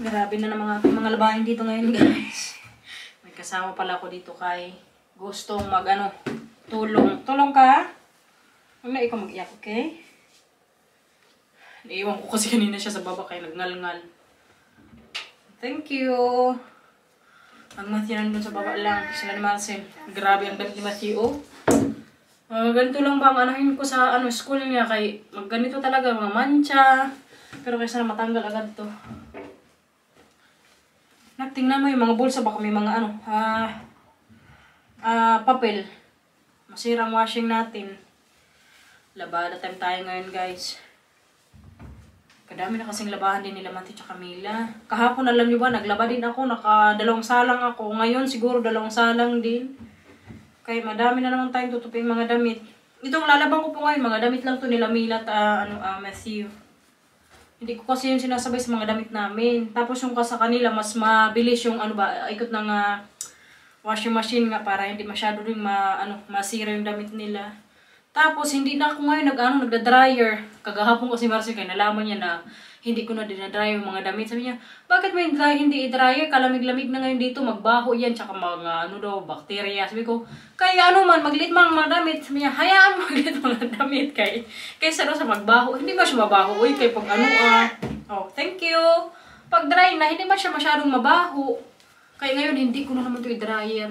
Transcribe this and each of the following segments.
Grabe na ng mga labahin dito ngayon, guys. May kasama pala ako dito kay gustong tulong. Tulong ka? Huwag na ikaw mag-iyak, okay? Naiwan ko kasi kanina siya sa baba kaya nagngal-ngal. Thank you. Ang Matthew nandun sa baba lang. Sila ni Marcel. Grabe ang damit ni Matthew, oh. Ganito lang ba ang anahin ko sa school niya kay ganito talaga mga mancha. Pero kaysa na matanggal agad to. Tingnan mo yung mga bulsa baka may mga papel. Masirang washing natin. Labada time tayo ngayon, guys. Kadami na kasing labahan din nila Mati at Camila. Kahapon alam niyo ba, naglaba din ako, naka-2 salang ako. Ngayon siguro 2 salang din. Kaya madami na naman tayong tutuping mga damit. Itong lalabang ko po ngayon, mga damit lang to nila Mila at Matthew. Hindi ko kasi yung sinasabay sa mga damit namin. Tapos yung sa kanila, mas mabilis yung ikot ng washing machine nga para hindi masyado rin masira yung damit nila. Tapos hindi na ako ngayon nagda-dryer. Kagahapon ko si Marcel kaya nalaman niya na hindi ko na dinadryer yung mga damit. Sabi niya, bakit may hindi i-dryer? Kalamig-lamig na ngayon dito, magbaho yan, tsaka mga bakterya. Sabi ko, kaya magliit mga damit. Sabi niya, hayaan mo magliit mga damit kaysa sa magbaho. Hindi ba siya mabaho? Uy, kaya pag oh, thank you. Pag dry na, hindi ba siya masyadong mabaho? Kaya ngayon, hindi ko na naman ito i-dryer.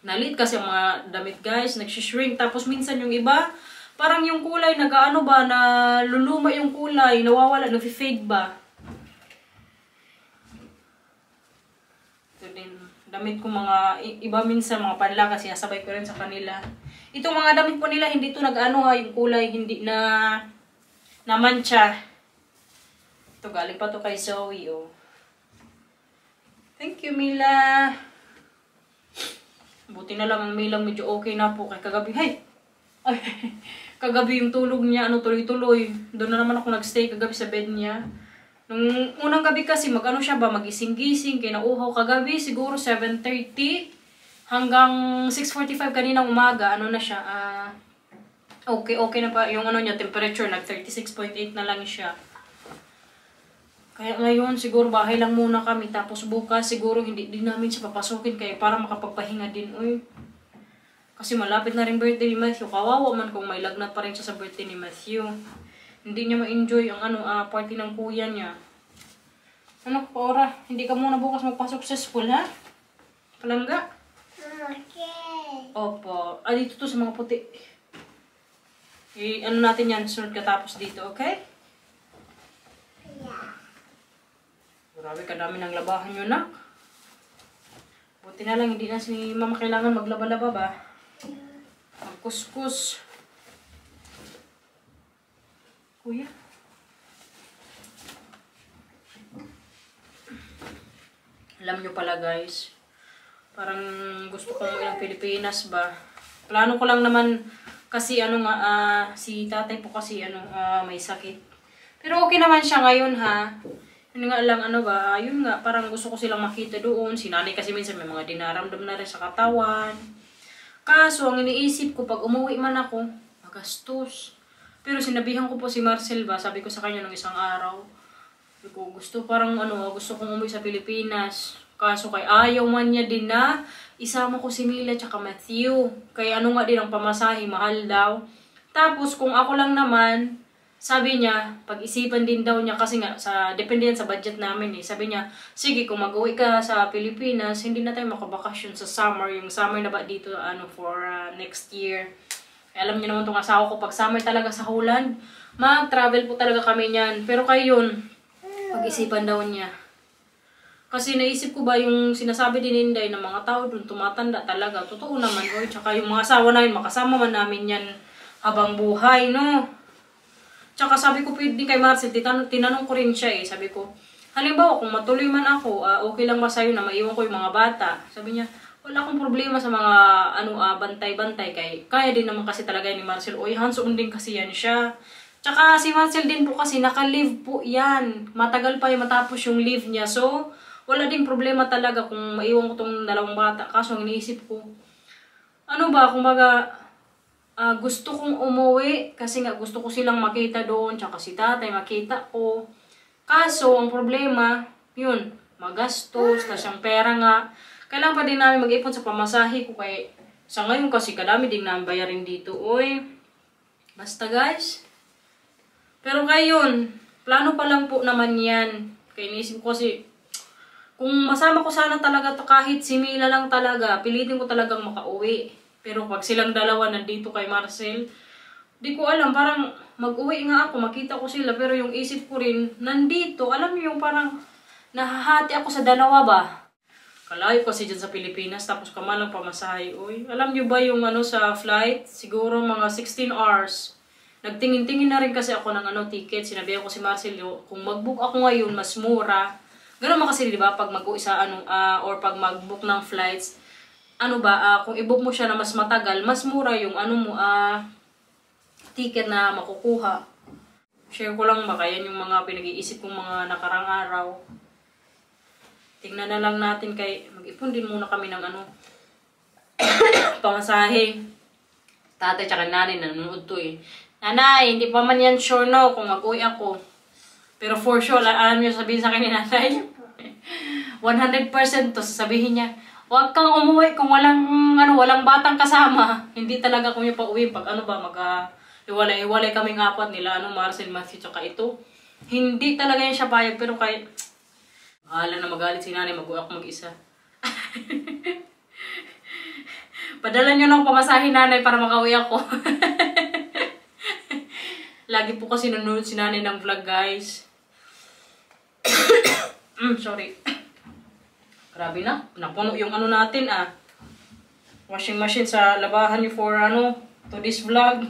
Nalit kasi ang mga damit, guys, nagsishrink. Tapos minsan yung iba, parang yung kulay, naluluma yung kulay, nawawala, nafi-fade ba. Ito din, damit ko mga, iba minsan mga panla kasi nasabay ko rin sa kanila. Itong mga damit po nila, hindi to yung kulay, hindi na mancha. Ito, galing pa to kay Zoe, oh. Thank you, Mila. Buti na lang ang Milang medyo okay na po kay kagabi. Ay, kagabi yung tulog niya, tuloy-tuloy. Doon na naman ako nagstay kagabi sa bed niya. Nung unang gabi kasi, magising-gising, kinauhaw kagabi, siguro 7:30 hanggang 6:45 kaninang umaga, na siya, okay na pa yung niya, temperature, nag 36.8 na lang siya. Kaya ngayon, siguro bahay lang muna kami. Tapos bukas, siguro hindi din namin siya papasukin kaya para makapagpahinga din. Uy. Kasi malapit na rin birthday ni Matthew. Kawawa man kung may lagnat pa rin siya sa birthday ni Matthew. Hindi niya ma-enjoy ang party ng kuya niya. Ora, hindi ka muna bukas magpasok sa school, ha? Palangga? Okay. Opo. Dito to sa mga puti. Natin yan, sunod ka tapos dito, okay? Grabe, kadami ng labahan nyo, nak. Buti na lang, hindi na si mama kailangan maglaba-laba ba? Magkuskus. Kuya. Alam nyo pala, guys. Parang gusto kong ilang Pilipinas ba? Plano ko lang naman kasi si tatay po kasi may sakit. Pero okay naman siya ngayon, ha. Yun nga lang, yun nga, parang gusto ko silang makita doon. Si nanay kasi minsan may mga dinaramdam na rin sa katawan. Kaso, ang iniisip ko, pag umuwi man ako, magastos. Pero sinabihan ko po si Marcel ba, sabi ko sa kanya nung isang araw, gusto kong umuwi sa Pilipinas. Kaso kay ayaw man niya din na isama ko si Mila tsaka Matthew. Kaya nga din ang pamasahe, mahal daw. Tapos, kung ako lang naman, sabi niya, pag-isipan din daw niya kasi nga, depende yan sa budget namin eh. Sabi niya, sige, kung mag-uwi ka sa Pilipinas, hindi na tayo makabakasyon sa summer. Yung summer na ba dito, for next year. Alam niyo naman itong asawa ko, pag summer talaga sa Holland, mag-travel po talaga kami niyan. Pero kayo yun, pag-isipan daw niya. Kasi naisip ko ba yung sinasabi din Inday ng mga tao dun, tumatanda talaga. Totoo naman, oy. Tsaka yung mga asawa na yun, makasama man namin yan habang buhay, no? Tsaka sabi ko pwede kay Marcel, tinanong ko rin siya eh. Sabi ko, halimbawa kung matuloy man ako, okay lang ba sa'yo na maiwan ko yung mga bata? Sabi niya, wala akong problema sa mga bantay-bantay. Kaya din naman kasi talaga ni Marcel. Oy, hands-on din kasi yan siya. Tsaka si Marcel din po kasi naka-leave po yan. Matagal pa yung matapos yung leave niya. So, wala ding problema talaga kung maiwan ko tong 2 bata. Kaso ang iniisip ko, kumbaga, gusto kong umuwi kasi nga gusto ko silang makita doon, tsaka si tatay makita ko. Kaso, ang problema, yun, magastos, tas yung pera nga. Kailangan pa din namin mag-ipon sa pamasahe ko kay sa ngayon kasi kadami din namin bayarin dito. Uy, basta guys. Pero ngayon, plano pa lang po naman yan. Kaya inisip ko kasi, kung masama ko sana talaga to kahit si Mila lang talaga, pilitin ko talagang makauwi. Pero pag silang dalawa nandito kay Marcel, di ko alam, parang mag-uwi nga ako, makita ko sila, pero yung isip ko rin, nandito, alam niyo yung parang nahahati ako sa dalawa ba? Kalayo kasi dyan sa Pilipinas, tapos kamalang pamasahe, uy. Alam niyo ba yung ano sa flight? Siguro mga 16 hours. Nagtingin-tingin na rin kasi ako ng ticket. Sinabi ko si Marcelo, kung mag-book ako ngayon, mas mura. Ganun man kasi, di ba, pag mag-uwi sa or pag mag-book ng flights, kung i-book mo siya na mas matagal, mas mura yung ticket na makukuha. Share ko lang ba, kaya yung mga pinag-iisip kong mga nakarang araw. Tingnan na lang natin kay, mag-ipon din muna kami ng pamasahe. Tatay tsaka nanay nanonood to eh. Nanay, hindi pa man yan sure no kung mag-uwi ako. Pero for sure, alam niyo sabihin sa akin ni nanay, 100% to sasabihin niya, huwag kang umuwi kung walang batang kasama. Hindi talaga kami pa uwi pag hiwalay kaming apat nila, Marcel, Matthew, tsaka ito. Hindi talaga yan siya payag, pero kahit, alam na magalit si nanay, mag-uwi ako mag-isa. Padala nyo ng pamasahe nanay para makauwi ako. Lagi po kasi nanonood si nanay ng vlog, guys. Sorry. Grabe na. Napuno yung natin washing machine sa labahan nyo for to this vlog.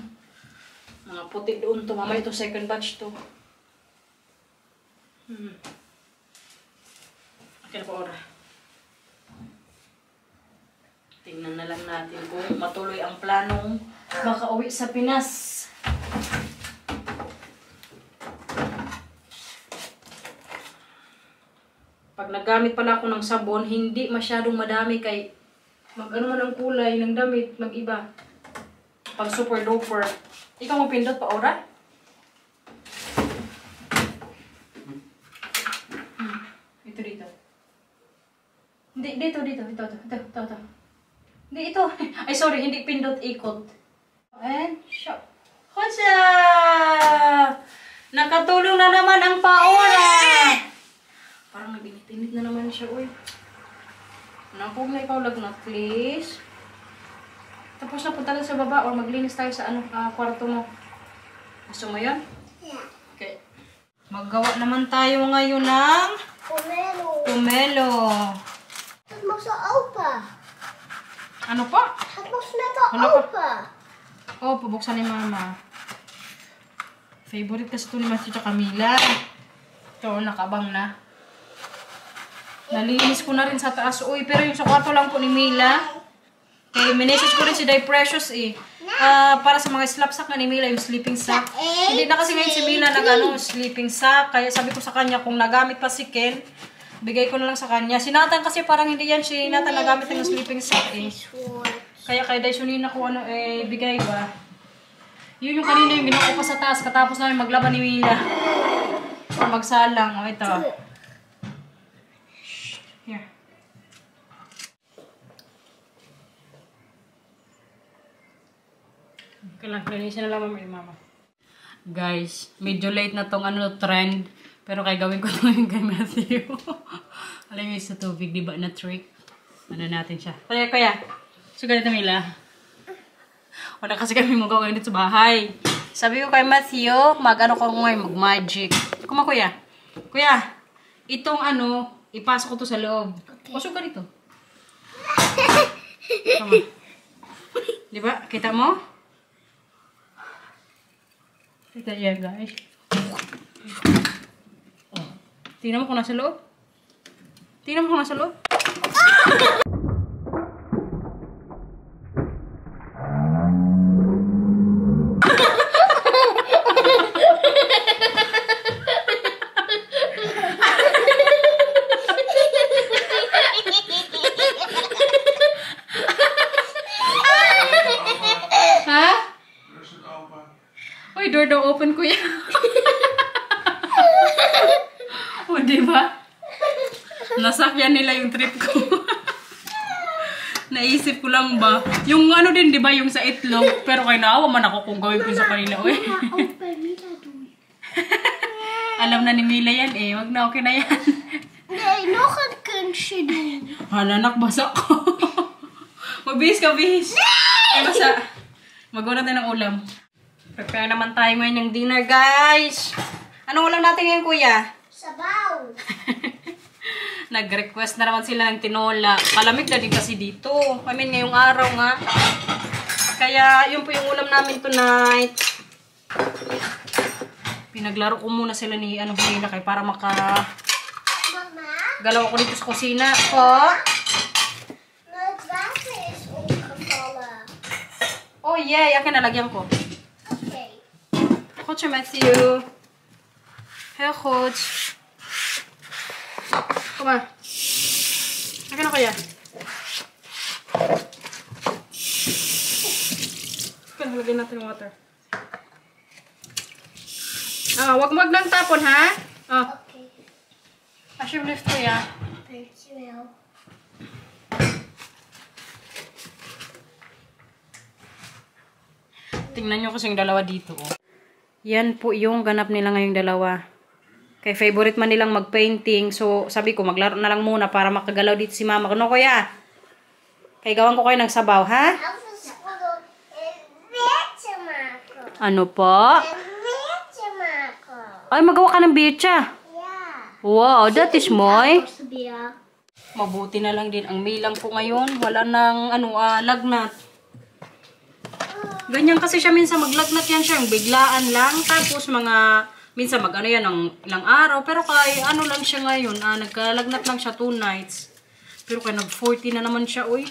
Mga puti doon to. Mamaya ito second batch to. Okay na po ora. Tingnan na lang natin kung matuloy ang planong makauwi sa Pinas. Pag naggamit pala ako ng sabon, hindi masyadong madami kay man ang kulay ng damit, mag-iba. Pag super duper. Ikaw mo pindot pa, Ora? Ito dito. Hindi, dito. Ito. Hindi, ito. Ay, sorry, hindi pindot, ikot. And, shop. Hosa! Nakatulong na naman ang paora! Parang nag-init-init na naman siya, uy. Nakog na ikaw lagnat, please. Tapos na punta lang sa baba or maglinis tayo sa kwarto mo. Gusto mo yun? Yeah. Okay. Maggawa naman tayo ngayon ng pomelo. Mo sa opa. Ano pa? Tapos na to Ano pa? opa. Oh, pabuksan ni Mama. Favorite kasi ito ni Matthew at Camila. Ito, nakabang na. Nalinis ko na rin sa taas. Uy, pero yung sa kwarto lang po ni Mila. Okay, minessage ko rin si Day Precious eh. Para sa mga slapsack na ni Mila, yung sleeping sack. Hindi na kasi ngayon si Mila sleeping sack. Kaya sabi ko sa kanya, kung nagamit pa si Ken, bigay ko na lang sa kanya. Si Nathan kasi parang hindi yan si Nathan nagamit ng sleeping sack eh. Kaya kay Day Sunina ko bigay ba. Yun yung kanina yung ginawa ko pa sa taas. Katapos namin maglaban ni Mila. Or magsalang. O ito. Here. Linisin na lang mama. Guys, medyo late na tong trend. Pero kaya gawin ko ito yung kay Matthew. Alam mo sa tubig, di ba na trick? Ano natin siya. Kaya. So ganito Mila. Wala kasi kami magawin dito sa bahay. Sabi ko kay Matthew, mag-magic. Kuma kuya. Kuya, itong ipasok ko to sa loob. Okay. Pasok ka dito. Tama. Di ba? Kita mo? Kita yan, guys. Oh. Tingnan mo kung nasa loob. Tingnan mo kung nasa loob. Door daw open, kuya. Nasakyan nila yung trip ko. Naisip ko lang ba. Yung ano din, di ba, yung sa itlog. Pero kay naawa man ako kung gawin ko sa kanila. Uy. Alam na ni Mila yan eh. Wag na, okay na yan. Nee, nog een kunstje doen. Halanak, basa ko. Magbihis ka, bihis. Ay, basa. Mag-una tayo ng ulam. Prepare naman tayo ngayon ng dinner, guys. Anong ulam natin ngayon, kuya? Sabaw. Nag-request na naman sila ng tinola. Malamig na din kasi dito. I mean, ngayong araw nga. Kaya, yun po yung ulam namin tonight. Pinaglaro ko muna sila ni Mila kay para maka... Mama? Galaw ako dito sa kusina. Po? Het water is omgevallen. Oh, yay. Akin nalagyan ko. Oké. Goed, Matthew. Heel goed. Kom maar. Akin na kaya. Akin, lagyan natin yung water. Wag lang tapon, ha? Oké. Alsjeblieft, kuya. Dankjewel. Tingnan nyo kasi yung dalawa dito, oh. Yan po yung ganap nila ngayong dalawa. Kay favorite man nilang mag-painting. So, sabi ko, maglaro na lang muna para makagalaw dito si mama. Ano, kuya? Kay gawan ko kayo ng sabaw, ha? Als we een witje maken. Ano po? Een witje maken. Ay, magawa ka ng bitcha. Ja. Wow, that is mooi. Als de bier. Mabuti na lang din ang milang po ngayon. Wala nang lagnat. Ganyan kasi siya minsan maglagnat yan siya. Yung biglaan lang. Tapos minsan mag yan ng ilang araw. Pero kay lang siya ngayon. Nagkalagnat lang siya 2 nights. Pero kaya nag-40 na naman siya, uy.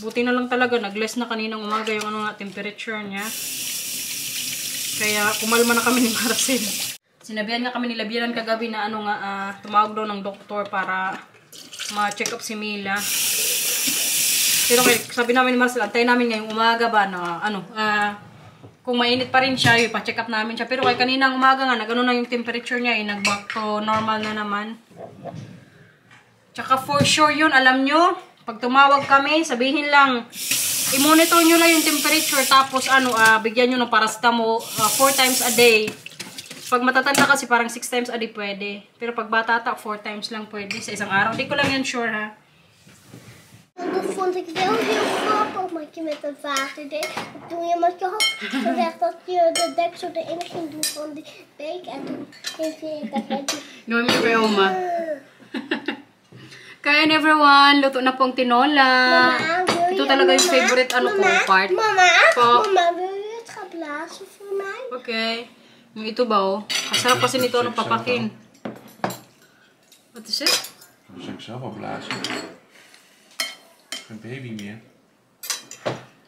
Buti na lang talaga. Nag-less na kaninang umaga yung temperature niya. Kaya kumalma na kami ni Marcel. Sinabihan nga kami ni Labiran kagabi na tumawag daw ng doktor para ma-check up si Mila. Pero sabi namin ni Marcel, antayin namin ngayong umaga ba na kung mainit pa rin siya, ipa-check up namin siya. Pero kay kaninang umaga nga, nag na yung temperature niya, nag-back to normal na naman. Tsaka for sure yun, alam nyo, pag tumawag kami, sabihin lang, i-monitor nyo lang yung temperature, tapos bigyan nyo ng paracetamol 4 times a day. Pag matatanda kasi parang 6 times a day pwede. Pero pag bata 4 times lang pwede sa isang araw. Hindi ko lang yan sure, ha. Dat vond ik wel heel grappig wat je met het water deed. Toen je met je hand gezegd dat je de deksel erin ging doen van die beek. En toen ging je dat. Gawin mo kay Oma. Kain everyone, luto na pong tinola. Mama, Ito talaga yung favorite ko part. Mama, Po. mama, wil je het gaan blazen voor mij? Okay. Yung ito ba, oh? Kasarap kasi nito papakin. Wat is het? Dan zou ik zelf al blazen. Geen baby meer.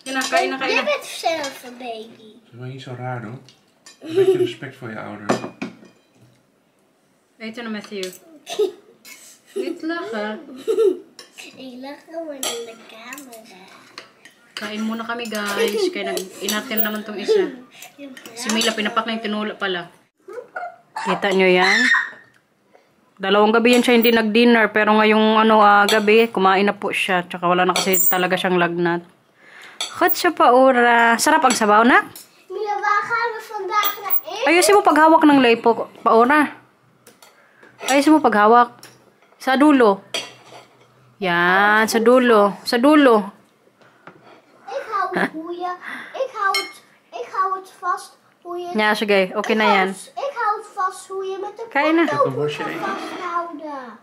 Yan na, kain na, kain Je na. bent zelf een baby. Dat is wel niet zo raar, hoor. Een beetje respect voor je ouders. Ito na, Matthew. Niet lachen. Ik lag gewoon in de camera. Kain muna kami, guys. Kaya inatin naman tong isa. Si Mila, pinapak na yung tinula pala. Kita nyo yan? Dalawang gabi yan siya hindi nag-dinner. Pero ngayong gabi, kumain na po siya. Tsaka wala na kasi talaga siyang lagnat. Goed siya pa, Ora. Sarap ang sabaw na? Mila, waar gaan we vandaag naar eten? Ayusin mo paghawak ng leipo, pa, Ora. Ayusin mo paghawak. Sa dulo. Yan, sa dulo. Sa dulo. Ik hou het hoe je... Ik hou het vast hoe je... Ja, sige. Okay na yan. Ik hou het vast hoe je met de Kain na. potlood Dat was je moet eten. vasthouden.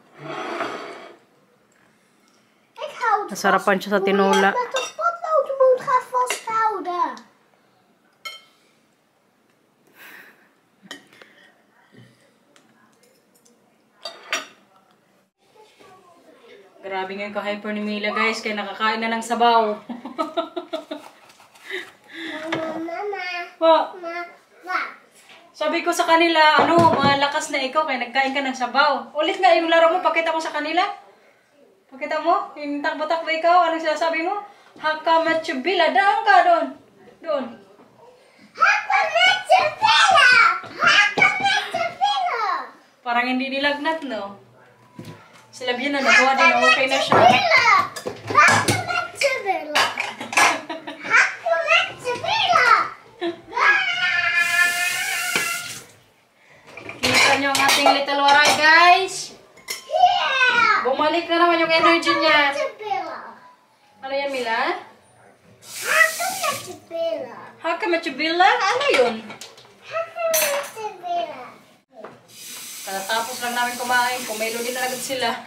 Ik hou het Nasarapan siya sa hoe je tinola. met de potlood moet gaan vasthouden. Grabe ngayon ka-hyper ni Mila, guys. Kaya nakakain na ng sabaw. Mama, Po, mama. sabi ko sa kanila, malakas na ikaw kaya nagkain ka ng sabaw. Ulit nga yung laro mo, pakita mo sa kanila. Pakita mo, yung takbo-takbo ikaw, anong sinasabi mo? Haka machubila, daan ka doon. Doon. Hakka met je billen! Hakka met je billen! Parang hindi nilagnat, no? Sila Bian na nagawa din na okay na siya. Bella! Hakken met ze willen! Hakken met ze willen! Kita nyo ang ating little waray, guys. Yeah! Bumalik na naman yung energy niya. Met ze willen! Ano yan, Mila? Hakken met ze willen! Haka Machibila? Ano yun? Hakken met ze willen! Katapos lang namin kumain, kumelo din na agad sila.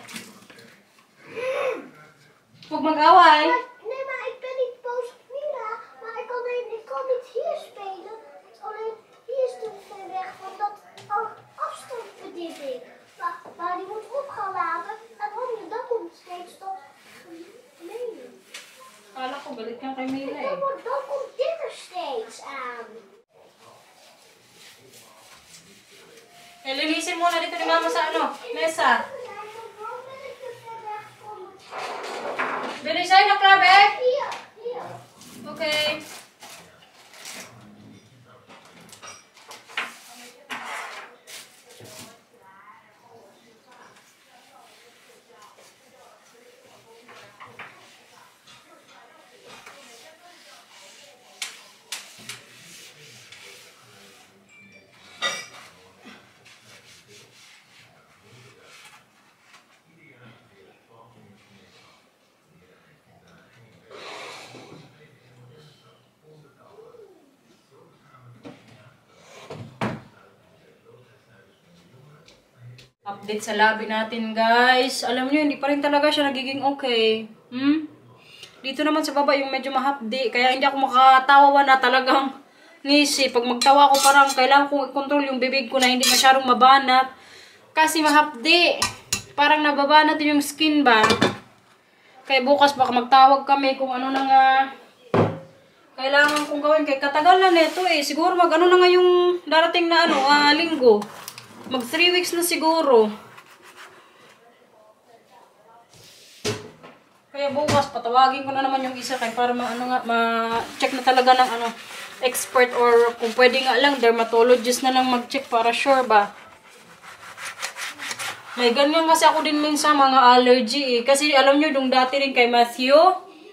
Huwag mag-away. Nee, maar ik ben niet boos op Mila. Maar ik kan niet hier spelen. Alleen hier is te ver weg van dat afstandsbediening. Maar die moet opgeladen. En dan komt steeds dat mailen. Kala ko, balik ka kay Mila eh. Dan komt dit er steeds aan. Linisin muna dito ni Mama sa ano, mesa. Bilisan na, Krabe. Hier, hier. Okay. Update sa labi natin, guys. Alam nyo, hindi pa rin talaga siya nagiging okay. Dito naman sa baba yung medyo mahapdi. Kaya hindi ako makatawa na talagang ngisi. Pag magtawa ko parang kailangan kong i-control yung bibig ko na hindi masyadong mabanat. Kasi mahapdi. Parang nababanat yung skin ba. Kaya bukas baka magtawag kami kung ano na nga kailangan kong gawin. Kaya katagalan nito eh. Siguro mag-ano na nga yung darating na linggo. Mag 3 weeks na siguro. Kaya bukas patawagin ko na naman yung isa kay para ma-check na talaga ng expert or kung pwede nga lang dermatologist na lang mag-check para sure ba. May ganyan kasi ako din minsan mga allergy eh. Kasi alam nyo yung dati rin kay Matthew,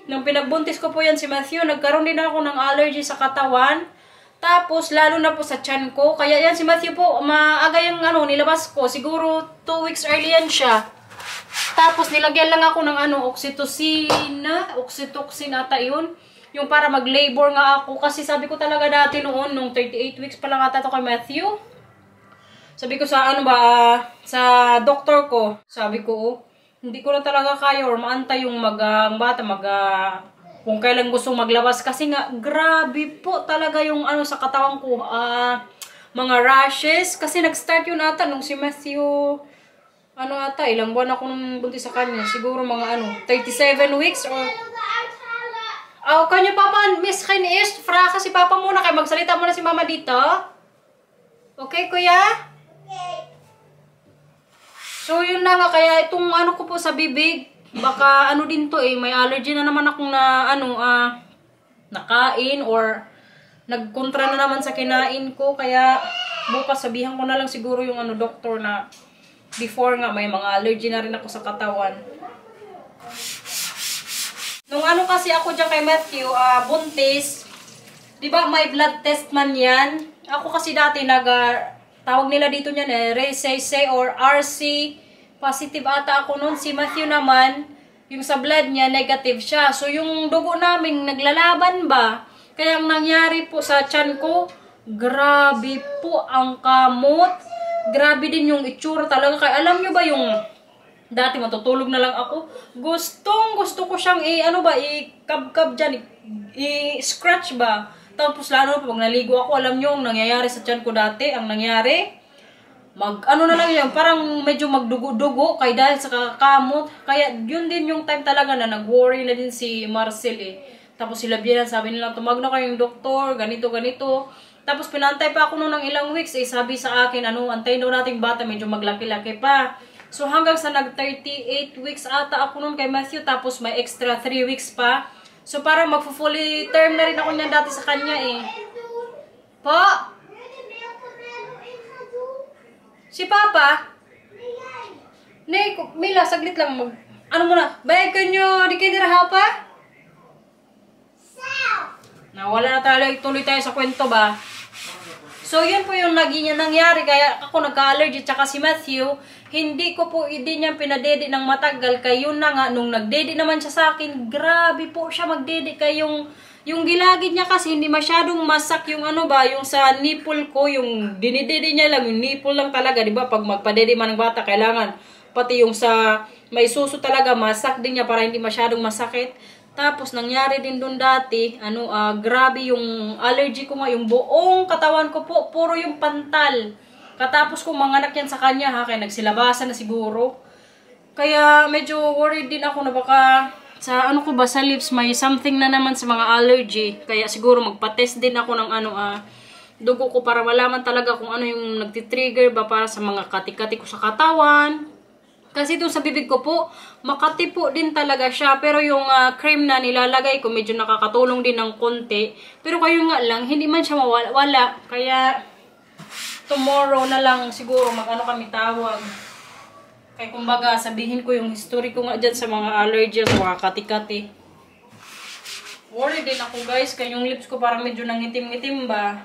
nung pinagbuntis ko po yan si Matthew, nagkaroon din ako ng allergy sa katawan. Tapos, lalo na po sa tiyan ko. Kaya yan, si Matthew po, maaga yung nilabas ko. Siguro, 2 weeks early yan siya. Tapos, nilagyan lang ako ng oxytocin ata yun. Yung para mag-labor nga ako. Kasi sabi ko talaga dati noon, nung 38 weeks pa lang ata ito kay Matthew. Sabi ko sa sa doktor ko, sabi ko, hindi ko na talaga kaya or maantay yung bata, kung kailan gusto maglabas kasi nga grabe po talaga yung sa katawan ko mga rashes kasi nag-start yun ata nung si Matthew ilang buwan ako nung buntis sa kanya siguro mga 37 weeks or kanya papa miss kay ni Fra kasi papa muna kay magsalita muna si mama dito. Okay kuya? So yun na nga kaya itong ko po sa bibig baka din to may allergy na naman akong nakain or nagkontra na naman sa kinain ko kaya bukas sabihan ko na lang siguro yung doktor na before nga may mga allergy na rin ako sa katawan. Nung kasi ako dyan kay Matthew, buntis, di ba may blood test man yan? Ako kasi dati tawag nila dito niyan RCC or RC positive ata ako noon. Si Matthew naman, yung sa blood niya, negative siya. So, yung dugo namin, naglalaban ba? Kaya ang nangyari po sa tiyan ko, grabe po ang kamot. Grabe din yung itsura talaga. Kaya alam nyo ba yung dati matutulog na lang ako? Gusto ko siyang i-kabkab dyan, i-scratch ba? Tapos lalo pag naligo ako, alam nyo, ang nangyayari sa tiyan ko dati, ang nangyari, na lang yun, parang medyo magdugo-dugo kay dahil sa kakamot. Kaya yun din yung time talaga na nag-worry na din si Marcel eh. Tapos sila Bian, sabi nila, tumag na kayong doktor, ganito. Tapos pinantay pa ako noon ng ilang weeks eh. Sabi sa akin, antayin daw nating bata, medyo maglaki-laki pa. So hanggang sa nag-38 weeks ata ako noon kay Matthew, tapos may extra 3 weeks pa. So parang magpo-fully term na rin ako niyan dati sa kanya eh. Po? Si Papa? Nay, Mila, saglit lang. Ano muna? Bayag ka nyo, di kayo dira pa? Nawala na tayo, tuloy tayo sa kwento ba? So, yun po yung naging nangyari. Kaya ako nagka-allergy. Tsaka si Matthew, hindi ko po niya pinadede ng matagal. Kaya yun na nga, nung nagdede naman siya sa akin, grabe po siya magdede. Kaya yung gilagid niya kasi hindi masyadong masak yung ano ba, yung sa nipple ko, yung dinidede niya lang, yung nipple lang talaga, di ba? Pag magpadede man ng bata, kailangan pati yung sa may suso talaga, masak din niya para hindi masyadong masakit. Tapos, nangyari din dun dati, grabe yung allergy ko nga, yung buong katawan ko po, puro yung pantal. Katapos kong manganak yan sa kanya, ha, kaya nagsilabasan na siguro. Kaya, medyo worried din ako na baka, sa sa lips, may something na naman sa mga allergy. Kaya siguro magpa-test din ako ng dugo ko para malaman talaga kung ano yung nagtitrigger ba para sa mga kati-kati ko sa katawan. Kasi doon sa bibig ko po, makati po din talaga siya. Pero yung cream na nilalagay ko, medyo nakakatulong din ng konti. Pero kayo nga lang, hindi man siya mawala. Kaya, tomorrow na lang siguro kami tawag. Kaya kumbaga, sabihin ko yung history ko nga dyan sa mga allergies, sa mga kati-kati. Worried din ako guys, kaya yung lips ko parang medyo nangitim-ngitim ba.